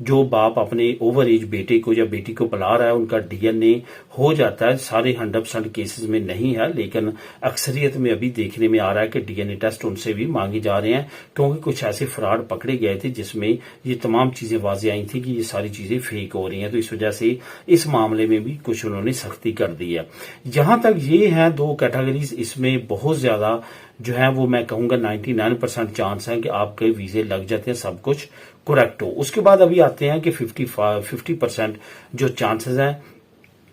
جو باپ اپنے اوور ایج بیٹے کو یا بیٹی کو بلا رہا ہے ان کا ڈی این اے ہو جاتا ہے. سارے 100% کیسز میں نہیں ہے، لیکن اکثریت میں ابھی دیکھنے میں آ رہا ہے کہ ڈی این اے ٹیسٹ ان سے بھی مانگے جا رہے ہیں، کیونکہ کچھ ایسے فراڈ پکڑے گئے تھے جس میں یہ تمام چیزیں واضح آئی تھیں کہ یہ ساری چیزیں فیک ہو رہی ہیں. تو اس وجہ سے اس معاملے میں بھی کچھ انہوں نے سختی کر دی ہے. جہاں تک یہ ہیں 2 کیٹیگریز، اس میں بہت زیادہ جو ہے وہ میں کہوں گا 99% چانس ہے کہ آپ کے ویزے لگ جاتے ہیں، سب کچھ کریکٹ ہو. اس کے بعد ابھی آتے ہیں کہ 50% جو چانسز ہیں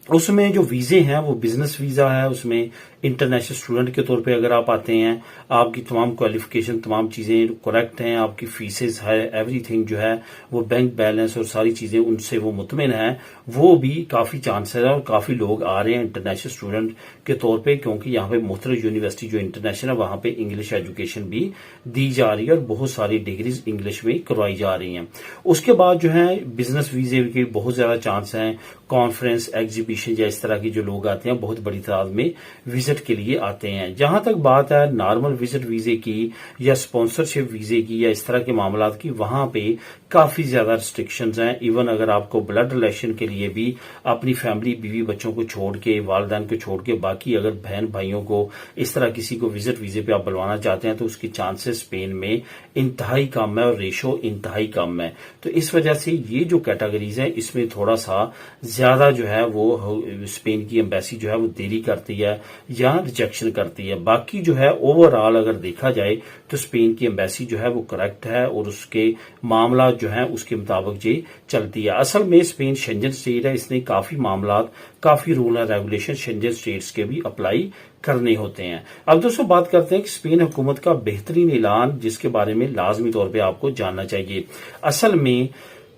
اس میں جو ویزے ہیں وہ بزنس ویزا ہے، اس میں انٹرنیشنل اسٹوڈنٹ کے طور پہ اگر آپ آتے ہیں، آپ کی تمام کوالیفیکیشن تمام چیزیں کریکٹ ہیں، آپ کی فیسز ہے، ایوری تھنگ جو ہے وہ بینک بیلنس اور ساری چیزیں ان سے وہ مطمئن ہیں، وہ بھی کافی چانسز ہے اور کافی لوگ آ رہے ہیں انٹرنیشنل اسٹوڈنٹ کے طور پہ، کیونکہ یہاں پہ مختلف یونیورسٹی جو انٹرنیشنل ہے وہاں پہ انگلش ایجوکیشن بھی دی جا رہی ہے اور بہت ساری ڈگریز انگلش میں کروائی جا رہی ہیں. اس کے بعد جو ہے بزنس ویزے کے بہت زیادہ چانس ہیں، کانفرنس ایگزیبیشن یا اس طرح کے جو لوگ آتے ہیں بہت بڑی تعداد میں وزٹ کے لیے آتے ہیں. جہاں تک بات ہے نارمل وزٹ ویزے کی یا اسپانسرشپ ویزے کی یا اس طرح کے معاملات کی، وہاں پہ کافی زیادہ ریسٹرکشنز ہیں. ایون اگر آپ کو بلڈ ریلیشن کے لیے بھی اپنی فیملی بیوی بچوں کو چھوڑ کے والدین کو چھوڑ کے باقی اگر بہن بھائیوں کو اس طرح کسی کو وزٹ ویزے پہ آپ بلوانا چاہتے ہیں تو اس کی چانسز اسپین میں انتہائی کم ہے اور ریشو انتہائی کم ہے. تو اس وجہ سے یہ جو کیٹیگریز ہیں اس میں تھوڑا سا زیادہ جو ہے وہ اسپین کی ایمبیسی جو ہے وہ دیری کرتی ہے یا ریجیکشن کرتی ہے. باقی جو ہے اوور آل اگر دیکھا جائے تو اسپین کی ایمبیسی جو ہے وہ کریکٹ ہے اور اس کے معاملات جو ہیں اس کے مطابق یہ چلتی ہے. اصل میں اسپین شنجن اسٹیٹ ہے، اس نے کافی معاملات کافی رول اور ریگولیشن شنجن اسٹیٹس کے بھی اپلائی کرنے ہوتے ہیں. اب دوستوں بات کرتے ہیں کہ اسپین حکومت کا بہترین اعلان جس کے بارے میں لازمی طور پہ آپ کو جاننا چاہیے. اصل میں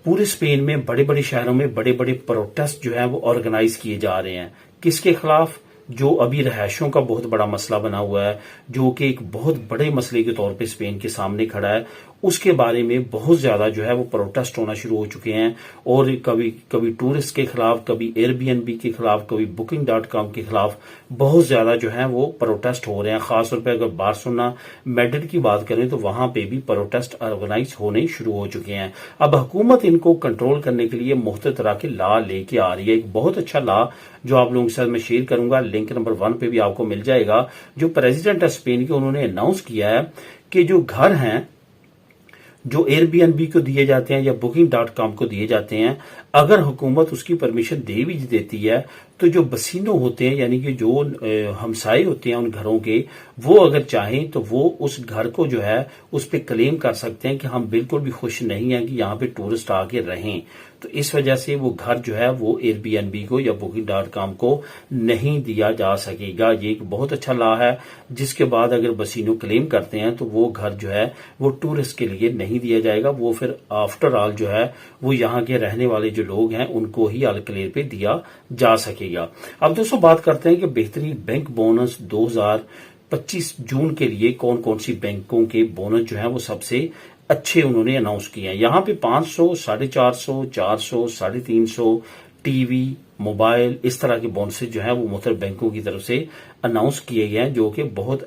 پورے اسپین میں بڑے بڑے شہروں میں بڑے بڑے پروٹیسٹ جو ہیں وہ آرگنائز کیے جا رہے ہیں. کس کے خلاف؟ جو ابھی رہائشوں کا بہت بڑا مسئلہ بنا ہوا ہے، جو کہ ایک بہت بڑے مسئلے کے طور پہ اسپین کے سامنے کھڑا ہے، اس کے بارے میں بہت زیادہ جو ہے وہ پروٹیسٹ ہونا شروع ہو چکے ہیں. اور کبھی ٹورسٹ کے خلاف، کبھی ایئر بی این بی کے خلاف، کبھی booking.com کے خلاف بہت زیادہ جو ہے وہ پروٹیسٹ ہو رہے ہیں. خاص طور پہ اگر بارسلونا میڈرڈ کی بات کریں تو وہاں پہ بھی پروٹیسٹ آرگنائز ہونے شروع ہو چکے ہیں. اب حکومت ان کو کنٹرول کرنے کے لیے مختلف طرح کے لا لے کے آ رہی ہے. ایک بہت اچھا لا جو آپ لوگوں کے ساتھ میں شیئر کروں گا، لنک نمبر 1 پہ بھی آپ کو مل جائے گا، جو پریزیڈنٹ اسپین کے انہوں نے اناؤنس کیا ہے کہ جو گھر ہیں جو ایئر بی این بی کو دیے جاتے ہیں یا booking.com کو دیے جاتے ہیں، اگر حکومت اس کی پرمیشن دے بھی دیتی ہے تو جو بسینو ہوتے ہیں یعنی کہ جو ہمسائے ہوتے ہیں ان گھروں کے، وہ اگر چاہیں تو وہ اس گھر کو جو ہے اس پہ کلیم کر سکتے ہیں کہ ہم بالکل بھی خوش نہیں ہیں کہ یہاں پہ ٹورسٹ آ کے رہیں. تو اس وجہ سے وہ گھر جو ہے وہ ایئر بی این بی کو یا booking.com کو نہیں دیا جا سکے گا. یہ ایک بہت اچھا لا ہے جس کے بعد اگر بسینو کلیم کرتے ہیں تو وہ گھر جو ہے وہ ٹورسٹ کے لیے نہیں دیا جائے گا، وہ پھر آفٹر آل جو ہے وہ یہاں کے رہنے والے جو لوگ ہیں ان کو ہی الکلیر پہ دیا جا سکے گا. اب دوستوں بات کرتے ہیں کہ بہترین بینک بونس 2025 جون کے لیے کون کون سی بینکوں کے بونس جو ہیں وہ سب سے اچھے انہوں نے اناؤنس کیے ہیں. یہاں پہ 500، 450، 400، 350 ٹی وی، موبائل، اس طرح کے بونسز جو ہیں وہ مختلف بینکوں کی طرف سے اناؤنس کیے گئے ہیں، جو کہ بہت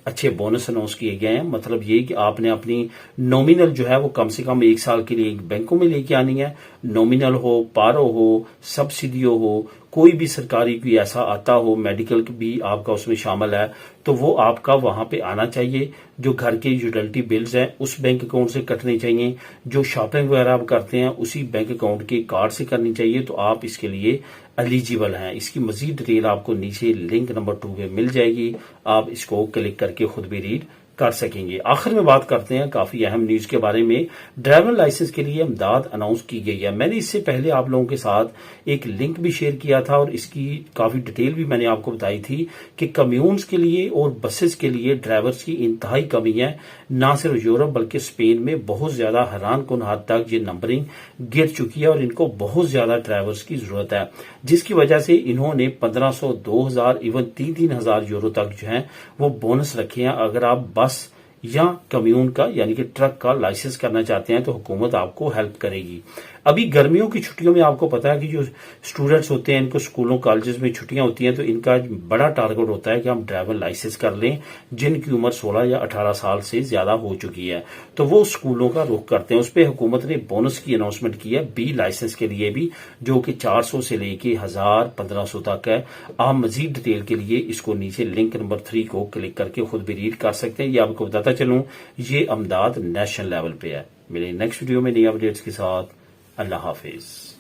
اچھے بونس اناؤنس کیے گئے ہیں. مطلب یہ کہ آپ نے اپنی نومینل جو ہے وہ کم سے کم 1 سال کے لیے بینکوں میں لے کے آنی ہے. نومینل ہو، پارو ہو، سبسڈیو ہو، کوئی بھی سرکاری کوئی ایسا آتا ہو، میڈیکل بھی آپ کا اس میں شامل ہے، تو وہ آپ کا وہاں پہ آنا چاہیے. جو گھر کے یوٹیلٹی بلز ہیں اس بینک اکاؤنٹ سے کٹنے چاہیے. جو شاپنگ وغیرہ آپ کرتے ہیں اسی بینک اکاؤنٹ کے کارڈ سے کرنی چاہیے. تو آپ اس کے لیے ایلیجیبل ہیں. اس کی مزید ڈیٹیل آپ کو نیچے لنک نمبر 2 پہ مل جائے گی، آپ اس کو کلک کر کے خود بھی ریڈ کر سکیں گے. آخر میں بات کرتے ہیں کافی اہم نیوز کے بارے میں. ڈرائیور لائسنس کے لیے امداد اناؤنس کی گئی ہے. میں نے اس سے پہلے آپ لوگوں کے ساتھ ایک لنک بھی شیئر کیا تھا اور اس کی کافی ڈیٹیل بھی میں نے آپ کو بتائی تھی کہ کمیونز کے لیے اور بسز کے لیے ڈرائیورز کی انتہائی کمی ہے. نہ صرف یورپ بلکہ اسپین میں بہت زیادہ حیران کن حد تک یہ نمبرنگ گر چکی ہے اور ان کو بہت زیادہ ڈرائیورز کی ضرورت ہے، جس کی وجہ سے انہوں نے 1500، 2000، ایون 3,000 یورو تک جو ہیں وہ بونس رکھے ہیں. اگر آپ بس یا کمیون کا یعنی کہ ٹرک کا لائسنس کرنا چاہتے ہیں تو حکومت آپ کو ہیلپ کرے گی. ابھی گرمیوں کی چھٹیوں میں آپ کو پتا ہے کہ جو اسٹوڈنٹس ہوتے ہیں ان کو اسکولوں کالجز میں چھٹیاں ہوتی ہیں تو ان کا بڑا ٹارگٹ ہوتا ہے کہ ہم ڈرائیور لائسنس کر لیں جن کی عمر 16 یا 18 سال سے زیادہ ہو چکی ہے، تو وہ اسکولوں کا رخ کرتے ہیں۔ اس پہ حکومت نے بونس کی اناؤنسمنٹ کی ہے بی لائسنس کے لیے بھی، جو کہ 400 سے لے کے 1000 1500 تک ہے۔ آپ مزید ڈیٹیل کے لیے اس کو نیچے لنک نمبر 3 کو کلک کر کے خود بھی ریڈ کر سکتے ہیں۔ یہ آپ کو بتاتا چلوں یہ امداد نیشنل لیول پہ ہے۔ ملیں نیکسٹ ویڈیو میں نئی اپڈیٹس کے ساتھ۔ اللہ حافظ۔